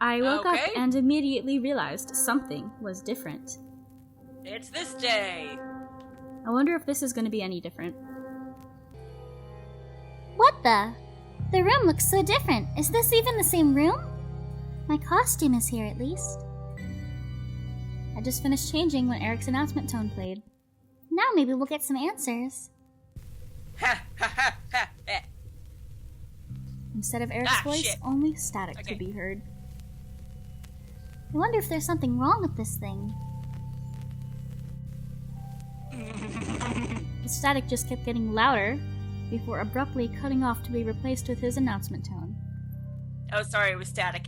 I woke up and immediately realized something was different. It's this day. I wonder if this is going to be any different. What the? The room looks so different. Is this even the same room? My costume is here at least. I just finished changing when Eric's announcement tone played. Now maybe we'll get some answers. Ha ha ha ha. Instead of Eric's voice, shit. only static could be heard. I wonder if there's something wrong with this thing. The static just kept getting louder before abruptly cutting off to be replaced with his announcement tone. Oh, sorry, it was static.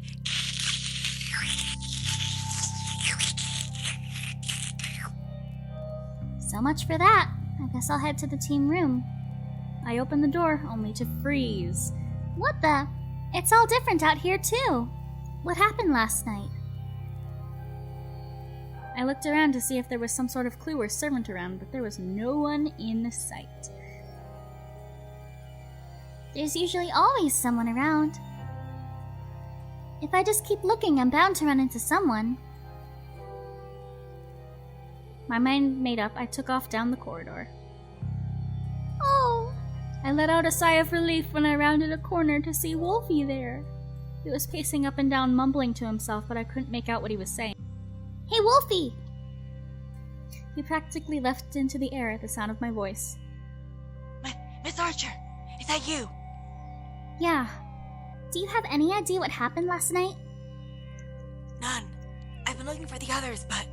So much for that. I guess I'll head to the team room. I opened the door, only to freeze. What the? It's all different out here too. What happened last night? I looked around to see if there was some sort of clue or servant around, but there was no one in sight. There's usually always someone around. If I just keep looking, I'm bound to run into someone. My mind made up, I took off down the corridor. Oh! I let out a sigh of relief when I rounded a corner to see Wolfie there. He was pacing up and down, mumbling to himself, but I couldn't make out what he was saying. Hey, Wolfie! He practically leapt into the air at the sound of my voice. Miss Archer, is that you? Yeah. Do you have any idea what happened last night? None. I've been looking for the others, but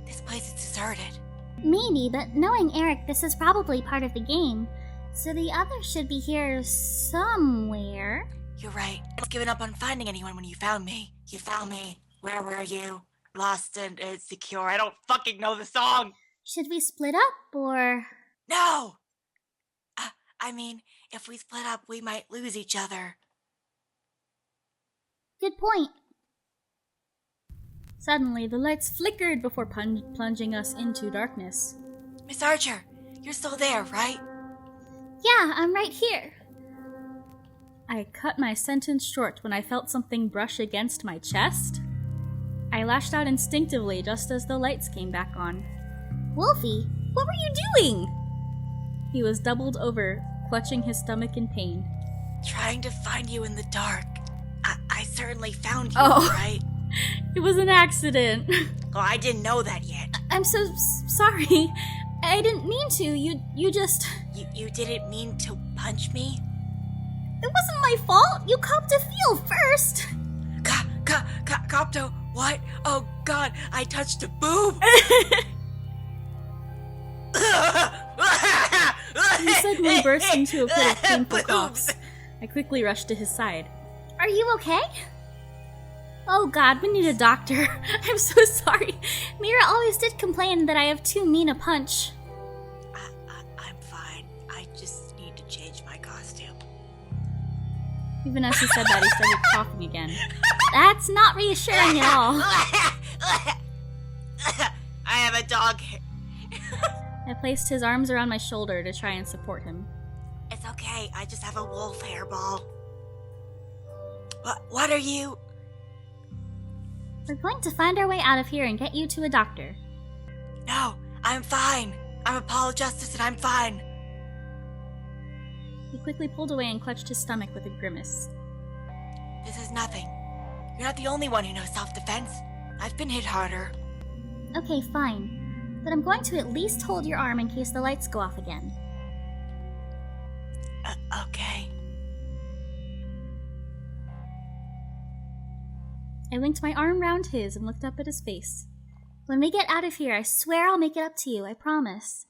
this place is deserted. Maybe, but knowing Eric, this is probably part of the game. So the others should be here somewhere. You're right. I was giving up on finding anyone when you found me. You found me. Where were you? Lost and insecure. I don't fucking know the song. Should we split up, or...? No! I mean, if we split up, we might lose each other. Good point. Suddenly, the lights flickered before plunging us into darkness. Miss Archer, you're still there, right? Yeah, I'm right here. I cut my sentence short when I felt something brush against my chest. I lashed out instinctively just as the lights came back on. Wolfie, what were you doing? He was doubled over, clutching his stomach in pain. Trying to find you in the dark. I certainly found you, right? It was an accident. Oh, I didn't know that yet. I'm so sorry. I didn't mean to. You just... You didn't mean to punch me? It wasn't my fault. You copped a feel first. Copto? What? Oh, God, I touched a boob. He suddenly burst into a fit of painful coughs. I quickly rushed to his side. Are you okay? Oh God, we need a doctor. I'm so sorry. Mira always did complain that I have too mean a punch. I'm fine. I just need to change my costume. Even as he said that, he started coughing again. That's not reassuring at all. I have a dog. I placed his arms around my shoulder to try and support him. It's okay. I just have a wolf hairball. What are you? We're going to find our way out of here and get you to a doctor. No, I'm fine. I'm Apollo Justice and I'm fine. He quickly pulled away and clutched his stomach with a grimace. This is nothing. You're not the only one who knows self-defense. I've been hit harder. Okay, fine. But I'm going to at least hold your arm in case the lights go off again. Okay. I linked my arm round his and looked up at his face. When we get out of here, I swear I'll make it up to you, I promise.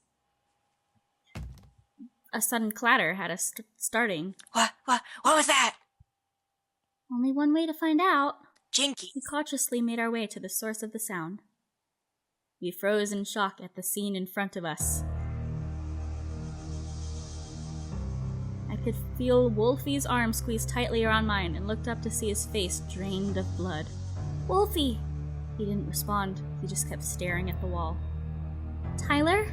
A sudden clatter had us starting. What was that? Only one way to find out. Jinky. We cautiously made our way to the source of the sound. We froze in shock at the scene in front of us. I could feel Wolfie's arm squeeze tightly around mine and looked up to see his face drained of blood. Wolfie! He didn't respond. He just kept staring at the wall. Tyler?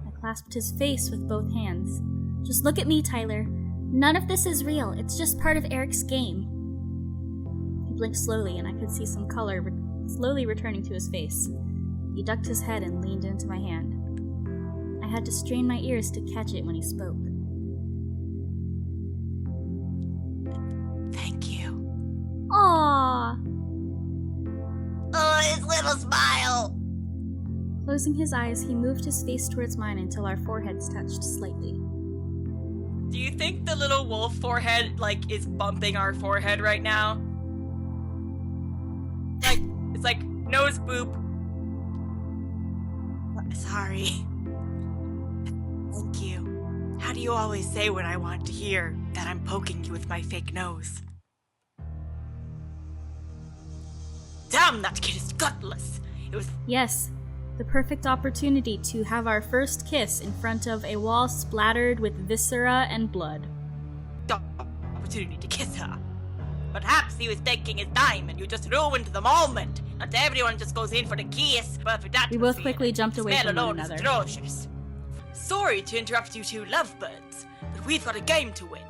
I clasped his face with both hands. Just look at me, Tyler. None of this is real. It's just part of Eric's game. blinked slowly, and I could see some color slowly returning to his face. He ducked his head and leaned into my hand. I had to strain my ears to catch it when he spoke. Thank you. Aww! Oh, his little smile! Closing his eyes, he moved his face towards mine until our foreheads touched slightly. Do you think the little wolf forehead, is bumping our forehead right now? It's like, nose boop. Sorry. Thank you. How do you always say what I want to hear? That I'm poking you with my fake nose. Damn, that kid is gutless. It was... Yes, the perfect opportunity to have our first kiss in front of a wall splattered with viscera and blood. the opportunity to kiss her. Perhaps he was taking his time and you just ruined the moment. Not everyone just goes in for the kiss, but for that We both quickly jumped away smell from one alone another. is atrocious. Sorry to interrupt you two lovebirds, but we've got a game to win.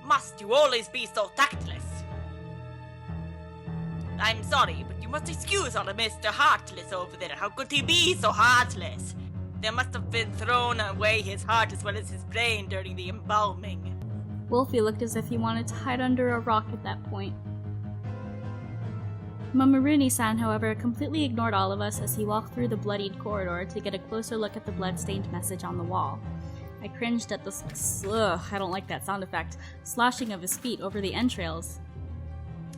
Must you always be so tactless? I'm sorry, but you must excuse our Mr. Heartless over there. How could he be so heartless? There must have been thrown away his heart as well as his brain during the embalming. Wolfie looked as if he wanted to hide under a rock at that point. Mamaruni-san, however, completely ignored all of us as he walked through the bloodied corridor to get a closer look at the blood-stained message on the wall. I cringed at the I don't like that sound effect, sloshing of his feet over the entrails.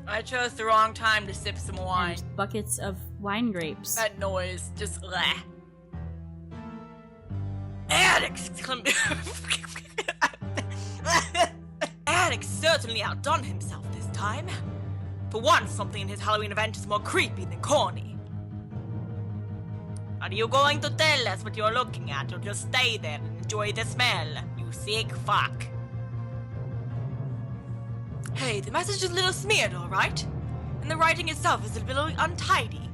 I chose the wrong time to sip some wine. And buckets of wine grapes. That noise, just bleh. Alex! Alex certainly outdone himself this time. For once, something in his Halloween event is more creepy than corny. Are you going to tell us what you're looking at, or just stay there and enjoy the smell, you sick fuck? Hey, the message is a little smeared, alright? And the writing itself is a little untidy.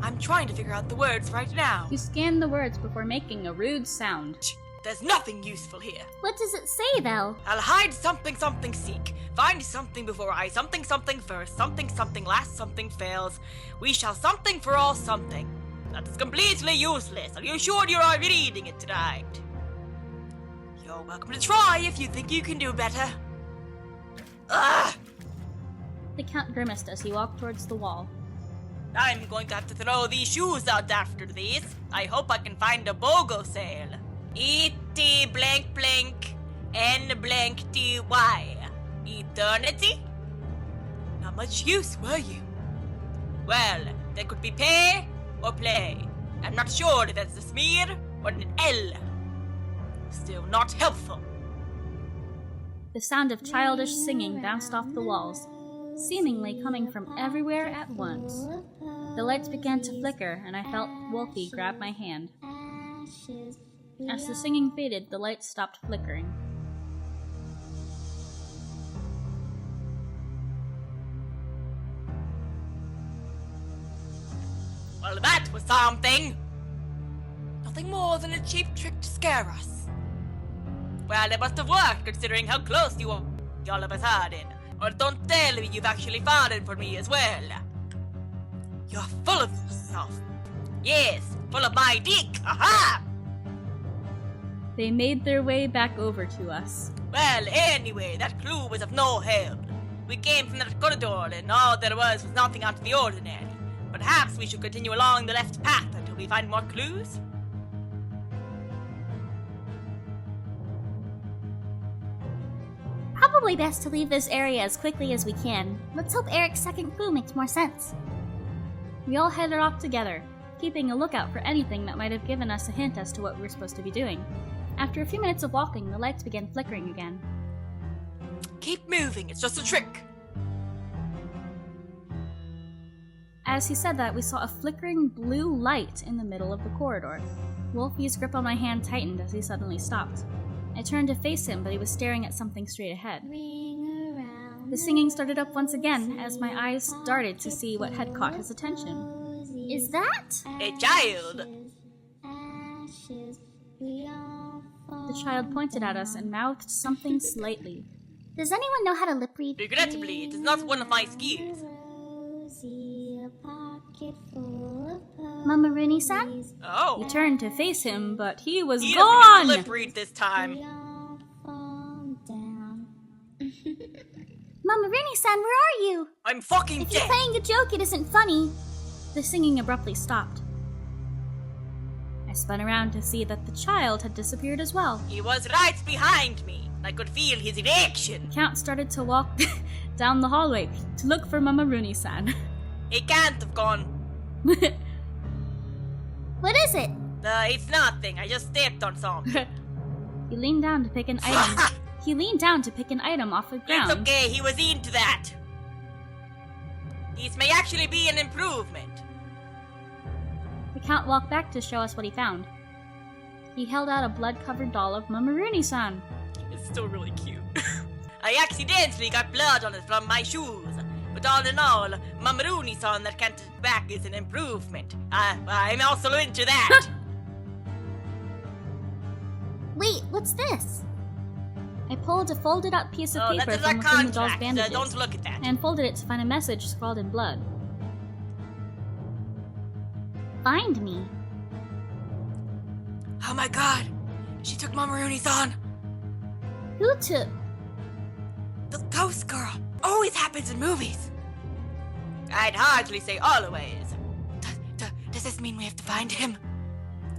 I'm trying to figure out the words right now. You scanned the words before making a rude sound. There's nothing useful here. What does it say, though? I'll hide something something seek. Find something before I something something first. Something something last something fails. We shall something for all something. That is completely useless. Are you sure you're already reading it tonight? You're welcome to try if you think you can do better. Ugh! The Count grimaced as he walked towards the wall. I'm going to have to throw these shoes out after these. I hope I can find a BOGO sale. E-T blank blank N blank T-Y. Eternity? Not much use, were you? Well, there could be pay or play. I'm not sure if that's a smear or an L. Still not helpful. The sound of childish singing bounced off the walls, seemingly coming from everywhere at once. The lights began to flicker, and I felt Wolfie grab my hand. As the singing faded, the lights stopped flickering. Well, that was something. Nothing more than a cheap trick to scare us. Well, it must have worked considering how close you are all of a sudden. Or don't tell me you've actually fallen for me as well. You're full of yourself. Yes, full of my dick. Aha! They made their way back over to us. Well, anyway, that clue was of no help. We came from that corridor and all there was nothing out of the ordinary. Perhaps we should continue along the left path until we find more clues? Probably best to leave this area as quickly as we can. Let's hope Eric's second clue makes more sense. We all headed off together, keeping a lookout for anything that might have given us a hint as to what we were supposed to be doing. After a few minutes of walking, the lights began flickering again. Keep moving, it's just a trick. As he said that, we saw a flickering blue light in the middle of the corridor. Wolfie's grip on my hand tightened as he suddenly stopped. I turned to face him, but he was staring at something straight ahead. The singing started up once again as my eyes darted to see what had caught his attention. Is that? A child. The child pointed at us and mouthed something slightly. Does anyone know how to lip read? Regrettably, it is not one of my skills. Mama Rooney-san? Oh. He turned to face him, but he was He gone! doesn't lip read this time. Mama Rooney-san, where are you? I'm fucking If you're dead. playing a joke, it isn't funny. The singing abruptly stopped. I spun around to see that the child had disappeared as well. He was right behind me. I could feel his erection. Count started to walk down the hallway to look for Mama Rooney-san. He can't have gone. What is it? It's nothing. I just stepped on something. He leaned down to pick an item. He leaned down to pick an item off the ground. It's okay. He was into that. This may actually be an improvement. The Count walked back to show us what he found. He held out a blood-covered doll of Mama Rooney-san. It's still really cute. I accidentally got blood on it from my shoes. But all in all, Mama Rooney-san that can't back is an improvement. I'm also into that. Wait, what's this? I pulled a folded-up piece of Oh, that paper is from a within the doll's contract. bandages Don't look at that. and folded it to find a message scrawled in blood. Find me. Oh my god. She took Mama Rooney-san. Who took? The ghost girl. Always happens in movies. I'd hardly say always. Does this mean we have to find him?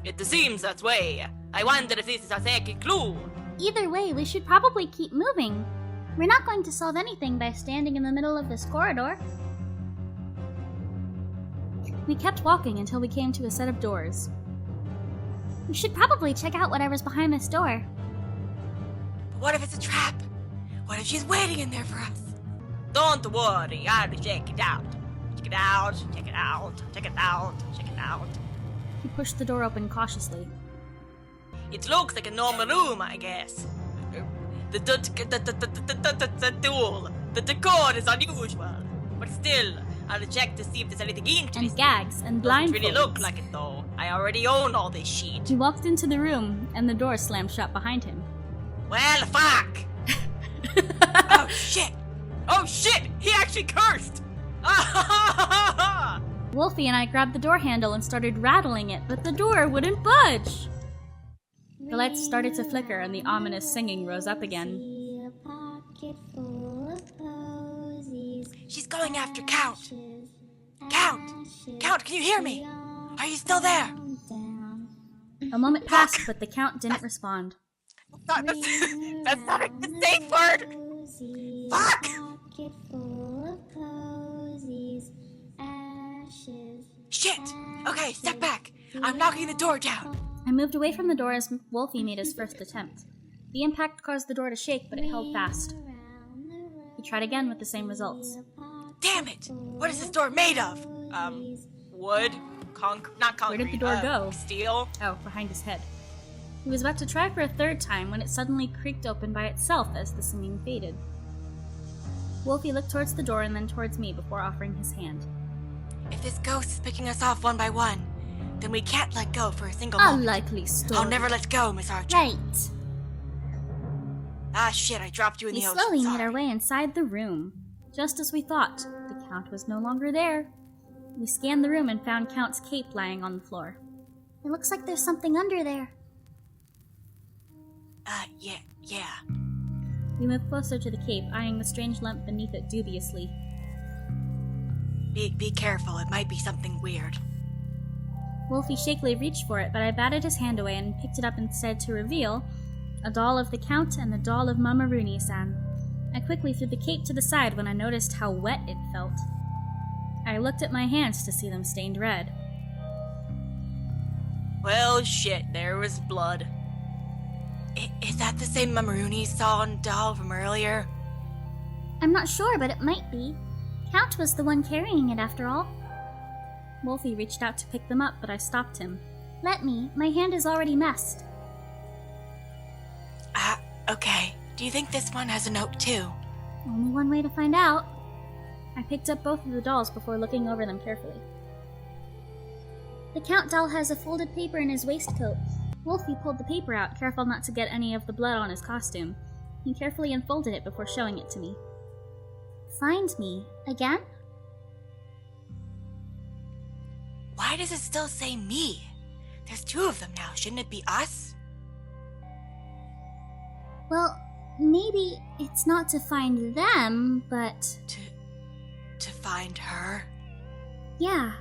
It seems that way. I wonder if this is our second clue. Either way, we should probably keep moving. We're not going to solve anything by standing in the middle of this corridor. We kept walking until we came to a set of doors. We should probably check out whatever's behind this door. But what if it's a trap? What if she's waiting in there for us? Don't worry, I'll check it out. Check it out, check it out, check it out, check it out. He pushed the door open cautiously. It looks like a normal room, I guess. The decor is unusual, but still, I'll check to see if there's anything interesting. And gags and Doesn't blindfolds. really look like it though. I already own all this shit. He walked into the room, and the door slammed shut behind him. Well, fuck! Oh shit! Oh shit! He actually cursed! Wolfie and I grabbed the door handle and started rattling it, but the door wouldn't budge. The lights started to flicker and the ominous singing rose up again. She's going after Count! Count! Count, can you hear me? Are you still there? A moment passed, but the Count didn't respond. That's not a safe word! Fuck! Shit! Okay, step back. I'm knocking the door down. I moved away from the door as Wolfie made his first attempt. The impact caused the door to shake, but it held fast. He tried again with the same results. Damn it! What is this door made of? Wood? Not concrete. Where did the door go? Steel? Oh, behind his head. He was about to try for a third time when it suddenly creaked open by itself as the singing faded. Wolfie looked towards the door and then towards me before offering his hand. If this ghost is picking us off one by one, then we can't let go for a single moment. Unlikely story. I'll never let go, Miss Archer. Right. Ah, shit, I dropped you in We the ocean. slowly made Sorry. our way inside the room. Just as we thought, the Count was no longer there. We scanned the room and found Count's cape lying on the floor. It looks like there's something under there. Yeah. We moved closer to the cape, eyeing the strange lump beneath it dubiously. Be careful, it might be something weird. Wolfie shakily reached for it, but I batted his hand away and picked it up instead to reveal a doll of the Count and a doll of Mama Rooney-san. I quickly threw the cape to the side when I noticed how wet it felt. I looked at my hands to see them stained red. Well, shit, there was blood. Is that the same Mama Rooney-san doll from earlier? I'm not sure, but it might be. Count was the one carrying it after all. Wolfie reached out to pick them up, but I stopped him. Let me. My hand is already messed. Okay. Do you think this one has a note too? Only one way to find out. I picked up both of the dolls before looking over them carefully. The Count doll has a folded paper in his waistcoat. Wolfie pulled the paper out, careful not to get any of the blood on his costume. He carefully unfolded it before showing it to me. Find me. Again? Why does it still say me? There's 2 of them now. Shouldn't it be us? Well, maybe it's not to find them, but... To find her? Yeah.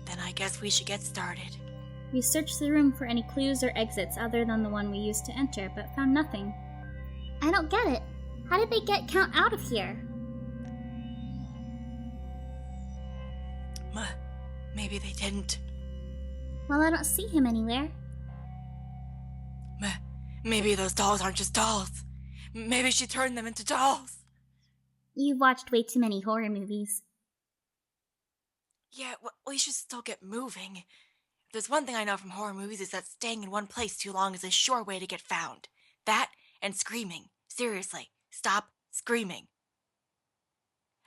Then I guess we should get started. We searched the room for any clues or exits other than the one we used to enter, but found nothing. I don't get it. How did they get Count out of here? Maybe they didn't. Well, I don't see him anywhere. Maybe those dolls aren't just dolls. Maybe she turned them into dolls. You've watched way too many horror movies. Yeah, well, we should still get moving. If there's one thing I know from horror movies is that staying in one place too long is a sure way to get found. That and screaming. Seriously, stop screaming.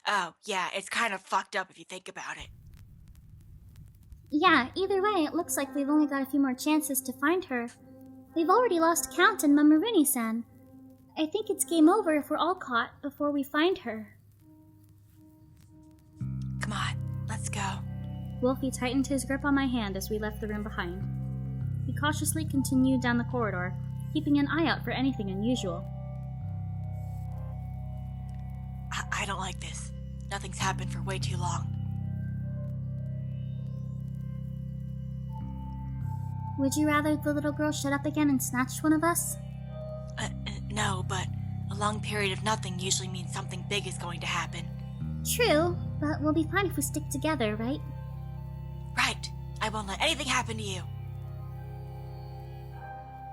Oh, yeah, it's kind of fucked up if you think about it. Yeah, either way, it looks like we've only got a few more chances to find her. We've already lost Count and Mamaruni-san. I think it's game over if we're all caught before we find her. Come on, let's go. Wolfie tightened his grip on my hand as we left the room behind. He cautiously continued down the corridor, keeping an eye out for anything unusual. I don't like this. Nothing's happened for way too long. Would you rather the little girl shut up again and snatched one of us? No, but a long period of nothing usually means something big is going to happen. True, but we'll be fine if we stick together, right? Right. I won't let anything happen to you.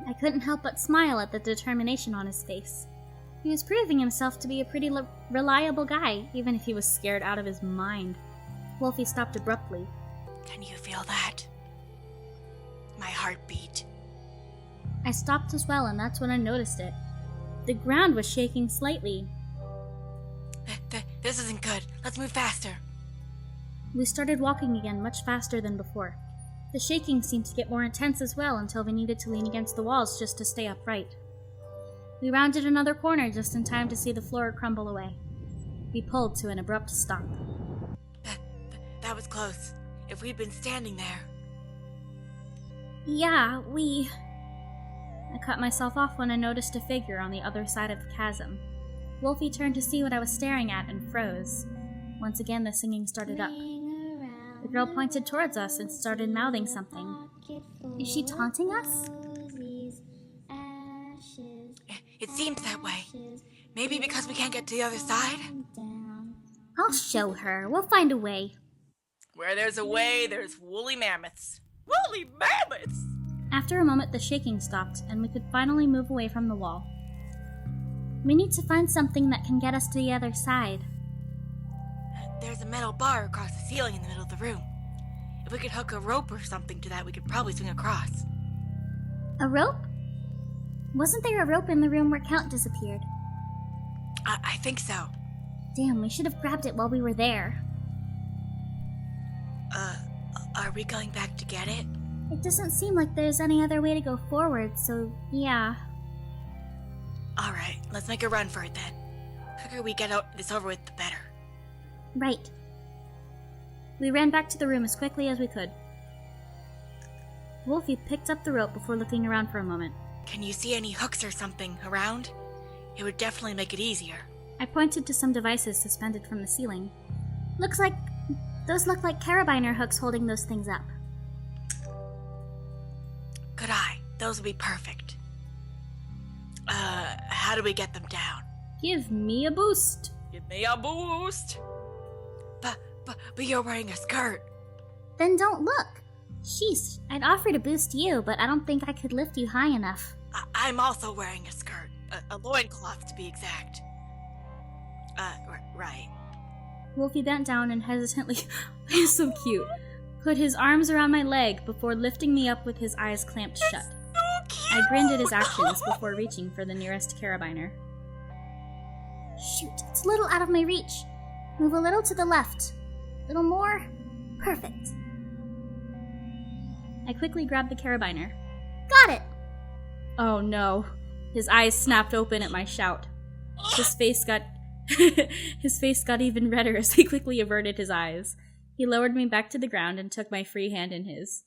I couldn't help but smile at the determination on his face. He was proving himself to be a pretty reliable guy, even if he was scared out of his mind. Wolfie stopped abruptly. Can you feel that? My heartbeat. I stopped as well, and that's when I noticed it. The ground was shaking slightly. This isn't good. Let's move faster. We started walking again much faster than before. The shaking seemed to get more intense as well until we needed to lean against the walls just to stay upright. We rounded another corner just in time to see the floor crumble away. We pulled to an abrupt stop. That was close. If we'd been standing there... Yeah, I cut myself off when I noticed a figure on the other side of the chasm. Wolfie turned to see what I was staring at and froze. Once again, the singing started up. The girl pointed towards us and started mouthing something. Is she taunting us? It seems that way. Maybe because we can't get to the other side? I'll show her. We'll find a way. Where there's a way, there's woolly mammoths. Woolly mammoths! After a moment, the shaking stopped, and we could finally move away from the wall. We need to find something that can get us to the other side. There's a metal bar across the ceiling in the middle of the room. If we could hook a rope or something to that, we could probably swing across. A rope? Wasn't there a rope in the room where Count disappeared? I think so. Damn, we should have grabbed it while we were there. Are we going back to get it? It doesn't seem like there's any other way to go forward, so yeah. Alright, let's make a run for it then. The quicker we get this over with, the better. Right. We ran back to the room as quickly as we could. Wolfie picked up the rope before looking around for a moment. Can you see any hooks or something around? It would definitely make it easier. I pointed to some devices suspended from the ceiling. Those look like carabiner hooks holding those things up. Good eye. Those would be perfect. How do we get them down? Give me a boost. Give me a boost! But you're wearing a skirt. Then don't look. Sheesh, I'd offer to boost you, but I don't think I could lift you high enough. I'm also wearing a skirt. A loincloth, to be exact. Right. Wolfie bent down and hesitantly, he's so cute, put his arms around my leg before lifting me up with his eyes clamped shut. So cute! I grinned at his actions before reaching for the nearest carabiner. Shoot, it's a little out of my reach. Move a little to the left. A little more. Perfect. I quickly grabbed the carabiner. Got it! Oh no. His eyes snapped open at my shout. His face got even redder as he quickly averted his eyes. He lowered me back to the ground and took my free hand in his.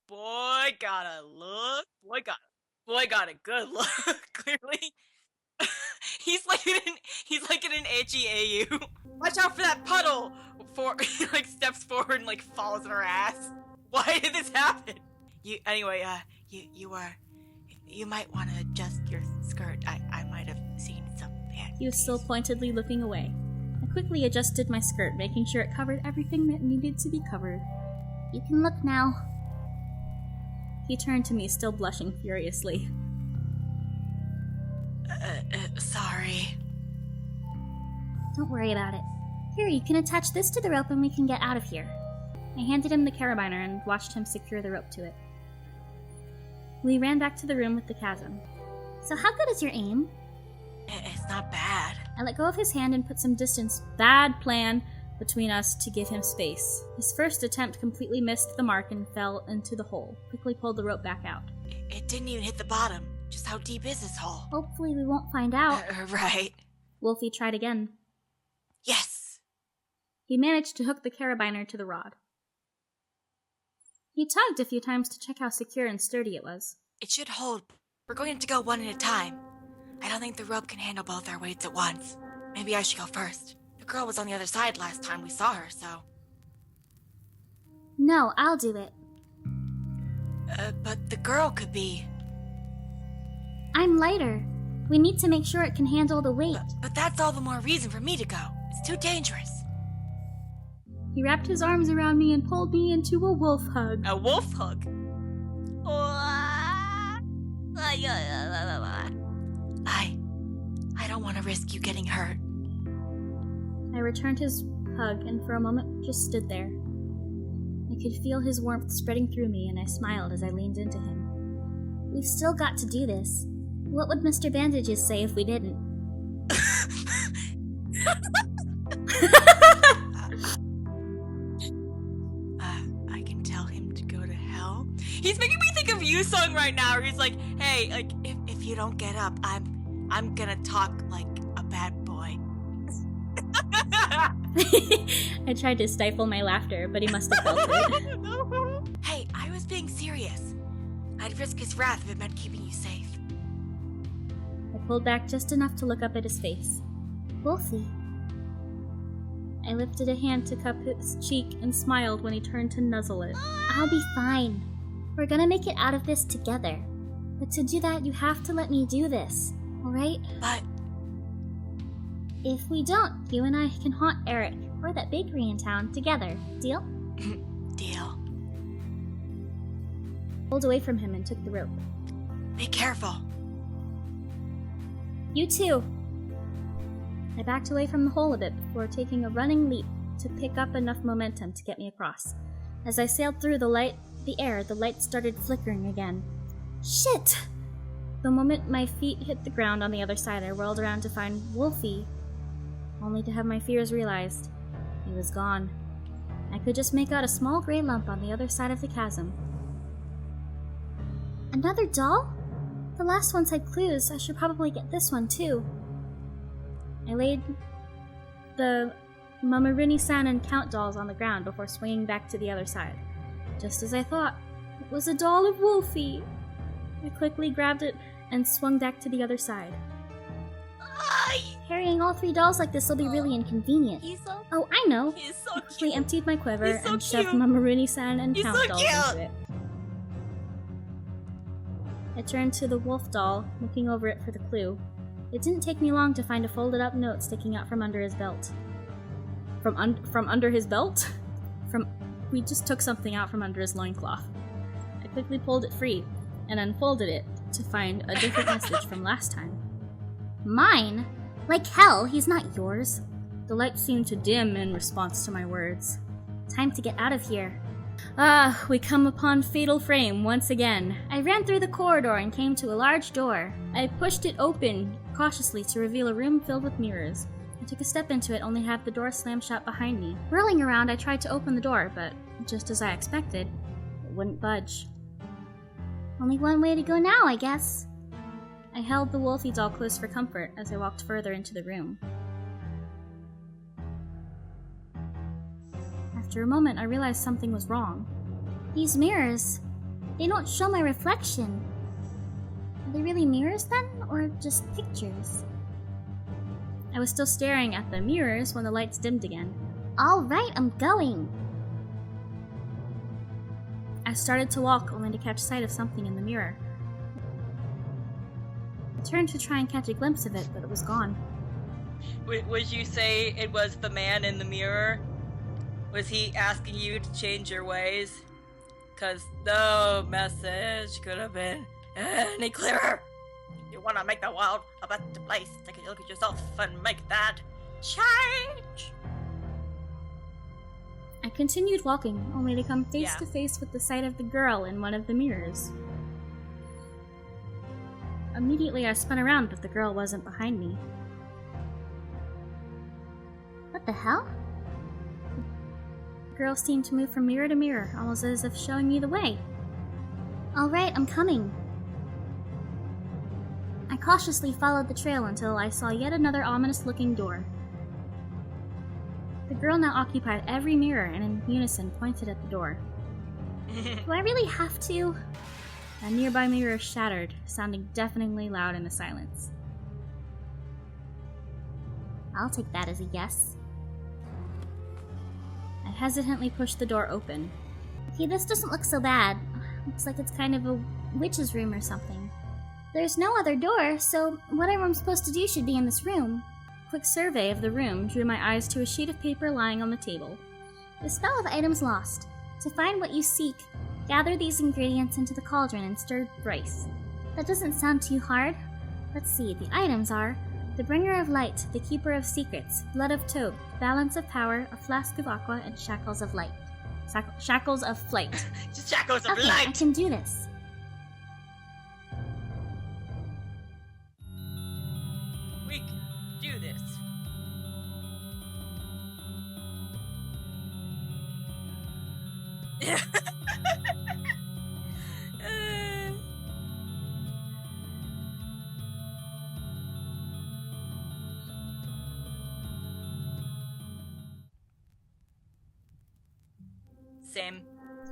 Boy got a look. Boy got a good look. Clearly, he's like in an AU. Watch out for that puddle! He like steps forward and like falls in her ass. Why did this happen? You might want to adjust your skirt. I might have seen some panties. He was still pointedly looking away. I quickly adjusted my skirt, making sure it covered everything that needed to be covered. You can look now. He turned to me, still blushing furiously. Sorry. Don't worry about it. Here, you can attach this to the rope and we can get out of here. I handed him the carabiner and watched him secure the rope to it. We ran back to the room with the chasm. So how good is your aim? It's not bad. I let go of his hand and put some distance, bad plan, between us to give him space. His first attempt completely missed the mark and fell into the hole. Quickly pulled the rope back out. It didn't even hit the bottom. Just how deep is this hole? Hopefully we won't find out. Right. Wolfie tried again. Yes! He managed to hook the carabiner to the rod. He tugged a few times to check how secure and sturdy it was. It should hold. We're going to go one at a time. I don't think the rope can handle both our weights at once. Maybe I should go first. The girl was on the other side last time we saw her, so... No, I'll do it. But the girl could be... I'm lighter. We need to make sure it can handle the weight. But that's all the more reason for me to go. It's too dangerous. He wrapped his arms around me and pulled me into a wolf hug. A wolf hug? I don't want to risk you getting hurt. I returned his hug and for a moment just stood there. I could feel his warmth spreading through me and I smiled as I leaned into him. We've still got to do this. What would Mr. Bandages say if we didn't? I can tell him to go to hell. He's making me think of You Song right now, where he's like, hey, like, if you don't get up, I'm gonna talk like a bad boy. I tried to stifle my laughter, but he must have felt it. No. Hey, I was being serious. I'd risk his wrath if it meant keeping you safe. I pulled back just enough to look up at his face. Wolfie. I lifted a hand to cup his cheek and smiled when he turned to nuzzle it. I'll be fine. We're gonna make it out of this together. But to do that, you have to let me do this, alright? But... If we don't, you and I can haunt Eric or that bakery in town together. Deal? Deal. Pulled away from him and took the rope. Be careful. You too. I backed away from the hole a bit before taking a running leap to pick up enough momentum to get me across. As I sailed through the light started flickering again. Shit! The moment my feet hit the ground on the other side, I whirled around to find Wolfie, only to have my fears realized. He was gone. I could just make out a small gray lump on the other side of the chasm. Another doll? The last ones had clues. I should probably get this one too. I laid the Mamarini-san and Count dolls on the ground before swinging back to the other side. Just as I thought, it was a doll of Wolfie. I quickly grabbed it and swung back to the other side. Carrying all three dolls like this will be really inconvenient. Oh, I know. He's so I quickly cute. emptied my quiver He's so and shoved cute. Mamarini-san and He's Count so dolls cute. into it. I turned to the wolf doll, looking over it for the clue. It didn't take me long to find a folded up note sticking out from under his belt. From under his belt? We just took something out from under his loincloth. I quickly pulled it free and unfolded it to find a different message from last time. Mine? Like hell, he's not yours. The light seemed to dim in response to my words. Time to get out of here. Ah, we come upon Fatal Frame once again. I ran through the corridor and came to a large door. I pushed it open cautiously to reveal a room filled with mirrors. I took a step into it, only to have the door slam shut behind me. Whirling around, I tried to open the door, but just as I expected, wouldn't budge. Only one way to go now, I guess. I held the Wolfie doll close for comfort as I walked further into the room. After a moment, I realized something was wrong. These mirrors, they don't show my reflection. Are they really mirrors then, or just pictures? I was still staring at the mirrors when the lights dimmed again. All right, I'm going. I started to walk, only to catch sight of something in the mirror. I turned to try and catch a glimpse of it, but it was gone. Would you say it was the man in the mirror? Was he asking you to change your ways? 'Cause no message could have been any clearer. You wanna make the world a better place, take a look at yourself and make that change. I continued walking, only to come face to face with the sight of the girl in one of the mirrors. Immediately I spun around, but the girl wasn't behind me. What the hell? The girl seemed to move from mirror to mirror, almost as if showing me the way. All right, I'm coming. I cautiously followed the trail until I saw yet another ominous-looking door. The girl now occupied every mirror and in unison pointed at the door. Do I really have to? A nearby mirror shattered, sounding deafeningly loud in the silence. I'll take that as a yes. I hesitantly pushed the door open. Okay, this doesn't look so bad. Looks like it's kind of a witch's room or something. There's no other door, so whatever I'm supposed to do should be in this room. A quick survey of the room drew my eyes to a sheet of paper lying on the table. The spell of items lost. To find what you seek, gather these ingredients into the cauldron and stir thrice. That doesn't sound too hard. Let's see, the items are the Bringer of Light, the Keeper of Secrets, Blood of Tobe, Balance of Power, a Flask of Aqua, and Shackles of Light. Shackles of Flight. Just shackles of Okay, light. I can do this. We can do this. Same.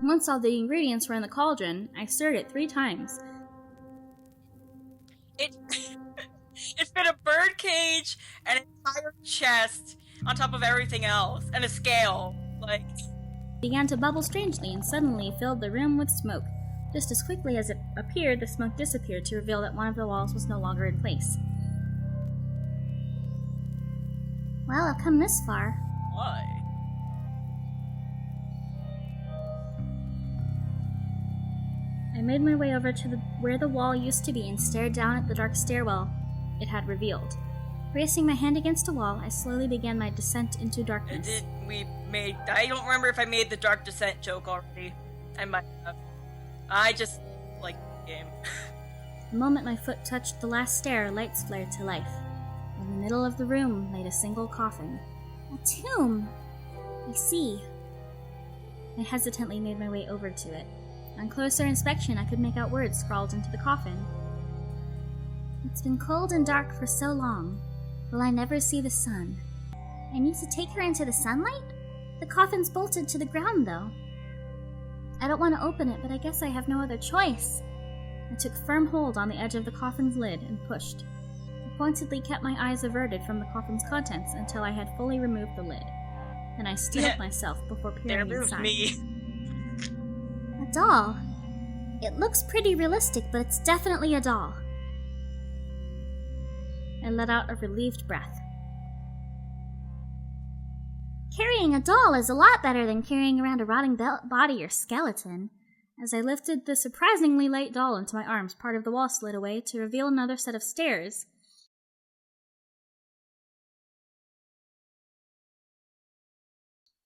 Once all the ingredients were in the cauldron, I stirred it 3 times. It it fit a bird cage, an entire chest on top of everything else, and a scale. Like, It began to bubble strangely and suddenly filled the room with smoke. Just as quickly as it appeared, the smoke disappeared to reveal that one of the walls was no longer in place. Well, I've come this far. why? I made my way over to where the wall used to be and stared down at the dark stairwell it had revealed. Bracing my hand against a wall, I slowly began my descent into darkness. I don't remember if I made the Dark Descent joke already. I might have. I just like the game. The moment my foot touched the last stair, lights flared to life. In the middle of the room laid a single coffin. A tomb. I see. I hesitantly made my way over to it. On closer inspection, I could make out words scrawled into the coffin. It's been cold and dark for so long. Will I never see the sun? I need to take her into the sunlight? The coffin's bolted to the ground, though. I don't want to open it, but I guess I have no other choice. I took firm hold on the edge of the coffin's lid and pushed. I pointedly kept my eyes averted from the coffin's contents until I had fully removed the lid. Then I steeled myself before peering There inside. me. A doll. It looks pretty realistic, but it's definitely a doll. I let out a relieved breath. Carrying a doll is a lot better than carrying around a rotting body or skeleton. As I lifted the surprisingly light doll into my arms, part of the wall slid away to reveal another set of stairs.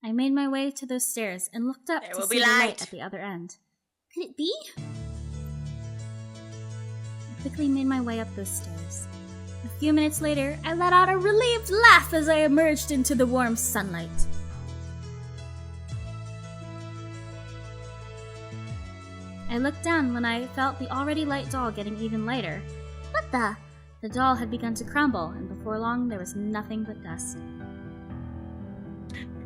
I made my way to those stairs and looked up There to will see be the light light. at the other end. Could it be? I quickly made my way up those stairs. A few minutes later, I let out a relieved laugh as I emerged into the warm sunlight. I looked down when I felt the already light doll getting even lighter. What the? The doll had begun to crumble, and before long there was nothing but dust.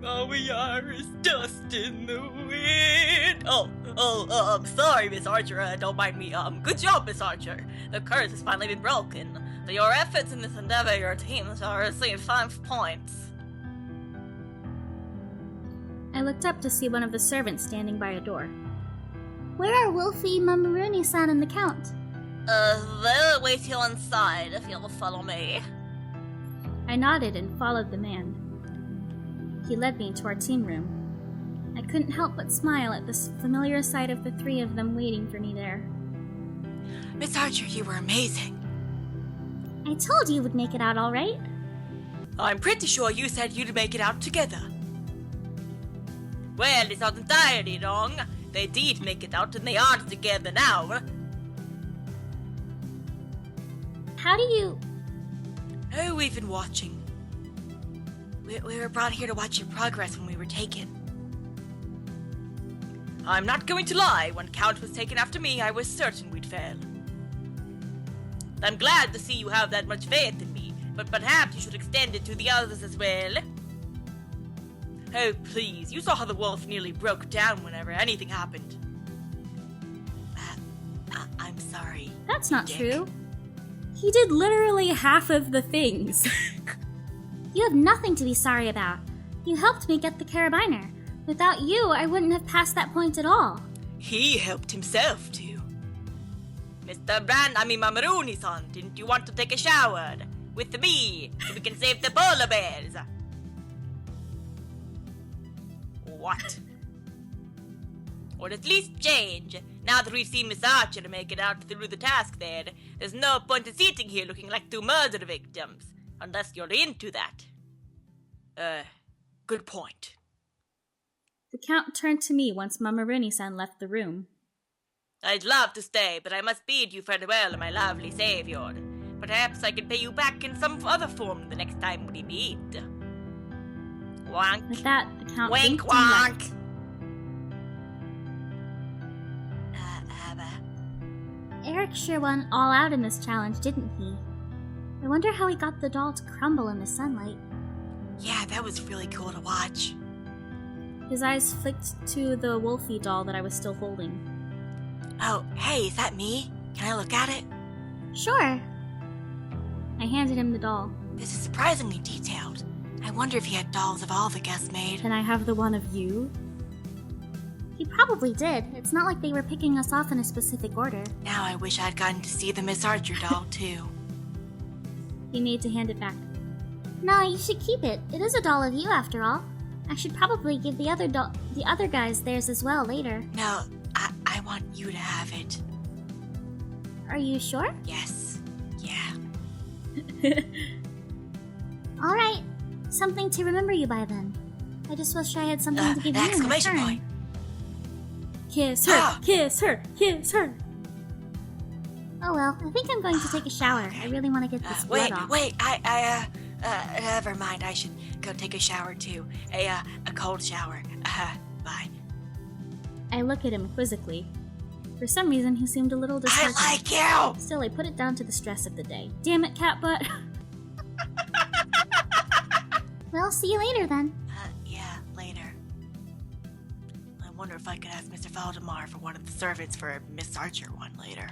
All we are is dust in the wind. I'm sorry, Miss Archer. Don't mind me. Good job, Miss Archer. The curse has finally been broken. For your efforts in this endeavor, your teams are received 5 points. I looked up to see one of the servants standing by a door. Where are Wolfie, Mamaruni-san, and the Count? They'll wait till inside if you'll follow me. I nodded and followed the man. He led me to our team room. I couldn't help but smile at this familiar sight of the 3 of them waiting for me there. Miss Archer, you were amazing. I told you would make it out all right. I'm pretty sure you said you'd make it out together. Well, it's not entirely wrong. They did make it out and they are together now. How do you... Oh, we've been watching. We were brought here to watch your progress when we were taken. I'm not going to lie, when Count was taken after me, I was certain we'd fail. I'm glad to see you have that much faith in me, but perhaps you should extend it to the others as well. Oh, please, you saw how the wolf nearly broke down whenever anything happened. I'm sorry. That's not Dick. true. He did literally half of the things. You have nothing to be sorry about. You helped me get the carabiner. Without you, I wouldn't have passed that point at all. He helped himself, too. Mamaruni-san, didn't you want to take a shower? With me, so we can save the polar bears. What? Or at least change. Now that we've seen Miss Archer make it out through the task there, there's no point in sitting here looking like 2 murder victims. Unless you're into that. Good point. The Count turned to me once Mamaruni-san left the room. I'd love to stay, but I must bid you farewell, my lovely savior. Perhaps I can pay you back in some other form the next time we meet. Wonk. With that, the Count Wink, winked and wonk. left. Eric sure went all out in this challenge, didn't he? I wonder how he got the doll to crumble in the sunlight. Yeah, that was really cool to watch. His eyes flicked to the Wolfie doll that I was still holding. Oh, hey, is that me? Can I look at it? Sure. I handed him the doll. This is surprisingly detailed. I wonder if he had dolls of all the guests made. Can I have the one of you? He probably did. It's not like they were picking us off in a specific order. Now I wish I'd gotten to see the Miss Archer doll, too. He made to hand it back. No, you should keep it. It is a doll of you, after all. I should probably give the other guys theirs as well later. No, I want you to have it. Are you sure? Yes. Yeah. All right. Something to remember you by then. I just wish I had something to give you in Exclamation return. point. Kiss her! Kiss her! Kiss her! Oh well, I think I'm going to take a shower. I really want to get this blood off. Wait, never mind. I should go take a shower too. A cold shower. Bye. I look at him quizzically. For some reason, he seemed a little disheartened. I like you! Still, I put it down to the stress of the day. Damn it, Catbutt! Well, see you later then. Yeah, later. I wonder if I could ask Mr. Valdemar for one of the servants for a Miss Archer one later.